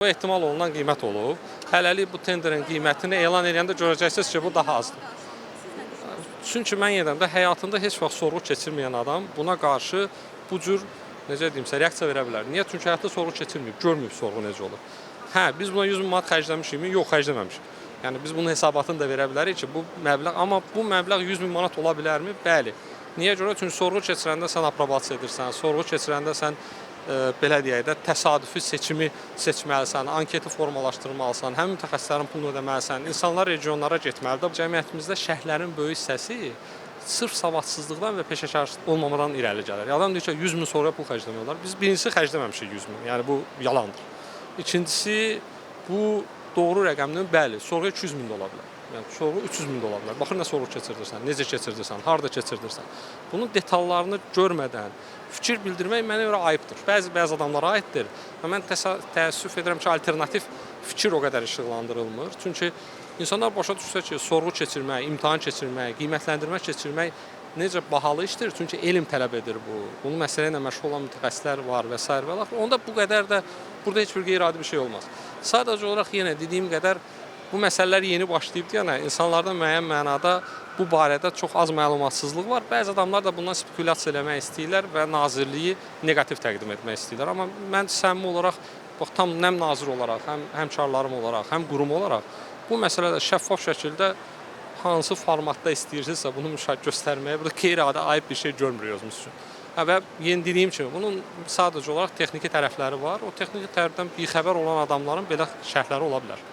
Bu ehtimal olunan qiymət olub. Hələlik bu tenderin qiymətini elan edəndə görəcəksiniz ki, bu daha azdır. Çünki mən yenə də həyatında heç vaxt sorğu keçirməyən adam buna qarşı bu cür necə deyimsə reaksiya verə bilər. Niyə? Çünki həyatda sorğu keçirməyib, görməyib sorğu necə olur. Hə, biz buna 100 min manat xərcləmişikmi? Yox, xərcləməmişik. Yəni biz bunun hesabatını da verə bilərik ki, bu məbləğ, amma bu məbləğ 100 min manat ola bilərmi? Bəli. Niyə görə? Çünki sorğu keçirəndə sən aprobasiya edirsən, sorğu keçirəndə sən belə deyək də, təsadüfi seçimi seçməlisən, anketi formalaşdırmalısan, həm mütəxəssislərin pulunu ödəməlisən, insanlar regionlara getməlidir. Cəmiyyətimizdə şərhlərin böyük hissəsi sırf savadsızlıqdan və peşəkarlıq olmamadan irəli gəlir. Adam deyir ki, 100 min soruya pul xərcləmək olar. Biz birincisi xərcləməmişik 100 min, yəni bu yalandır. İkincisi, bu doğru rəqəmdən bəli, sorğu 200 min də ola bilər. Yəni sorğu 300 min də ola bilər. Baxır nə sorğu keçirdirsən, necə keçirdirsən, harda keçirdirsən. Bunun detallarını görmədən fikir bildirmək mənə görə ayıbdır. Bəzi adamlara aiddir. Və mən təəssüf edirəm ki, alternativ fikir o qədər işıqlandırılmır. Çünki insanlar başa düşsə ki, sorğu keçirmək, imtahan keçirmək, qiymətləndirmə keçirmək necə bahalı işdir. Çünki elm tələb edir bu. Bunu məsələ ilə məşğul olan mütəxəssislər var və s. və s. Onda bu qədər də burada heç bir qeyri-adi bir şey olmaz. Sadəcə olaraq yenə dediyim qədər bu məsələlər yeni başlayıb deyənə insanlarda müəyyən mənada bu barədə çox az məlumatsızlıq var. Bəzi adamlar da bundan spekulyasiya eləmək istəyirlər və nazirliyi neqativ təqdim etmək istəyirlər. Amma mən səmimi olaraq, bax, tam həm nazir olaraq, həm həmkarlarım olaraq, həm qurum olaraq bu məsələdə şəffaf şəkildə hansı formatda istəyirsinizsə bunu müşahidə göstərməyə, burada qeyri-adi ayıb bir şey görmürük özümüz üçün. Və yeni dediyim kimi, bunun sadəcə olaraq texniki tərəfləri var. O texniki tərəfdən bixəbər olan adamların belə şərhləri ola bilər.